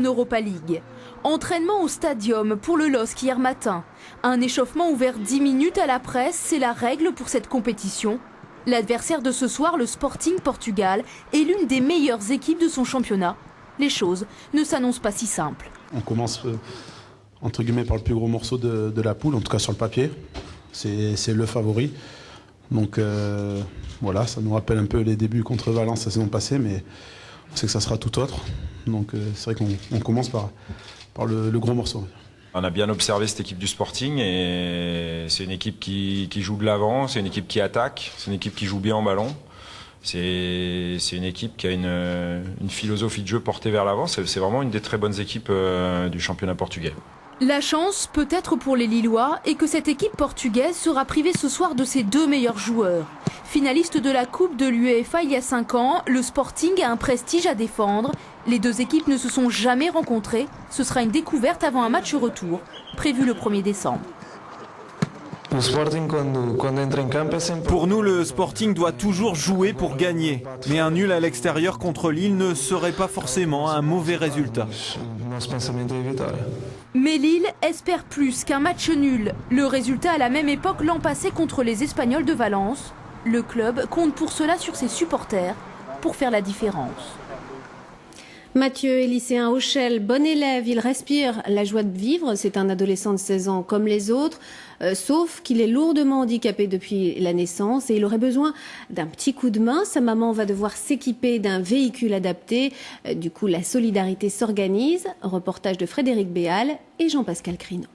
Europa League. Entraînement au stadium pour le LOSC hier matin. Un échauffement ouvert 10 minutes à la presse, c'est la règle pour cette compétition. L'adversaire de ce soir, le Sporting Portugal, est l'une des meilleures équipes de son championnat. Les choses ne s'annoncent pas si simples. On commence entre guillemets par le plus gros morceau de la poule, en tout cas sur le papier. C'est le favori. Donc voilà, ça nous rappelle un peu les débuts contre Valence la saison passée, mais on sait que ça sera tout autre. Donc c'est vrai qu'on commence par le gros morceau. On a bien observé cette équipe du Sporting et c'est une équipe qui joue de l'avant, c'est une équipe qui attaque, c'est une équipe qui joue bien en ballon. C'est une équipe qui a une philosophie de jeu portée vers l'avant. C'est vraiment une des très bonnes équipes du championnat portugais. La chance, peut-être pour les Lillois, est que cette équipe portugaise sera privée ce soir de ses deux meilleurs joueurs. Finaliste de la Coupe de l'UEFA il y a 5 ans, le Sporting a un prestige à défendre. Les deux équipes ne se sont jamais rencontrées. Ce sera une découverte avant un match retour, prévu le 1er décembre. Pour nous, le Sporting doit toujours jouer pour gagner. Mais un nul à l'extérieur contre Lille ne serait pas forcément un mauvais résultat. Mais Lille espère plus qu'un match nul. Le résultat à la même époque l'an passé contre les Espagnols de Valence. Le club compte pour cela sur ses supporters pour faire la différence. Mathieu est lycéen au Shell, bon élève, il respire la joie de vivre. C'est un adolescent de 16 ans comme les autres, sauf qu'il est lourdement handicapé depuis la naissance et il aurait besoin d'un petit coup de main. Sa maman va devoir s'équiper d'un véhicule adapté. Du coup, la solidarité s'organise. Reportage de Frédéric Béal et Jean-Pascal Crino.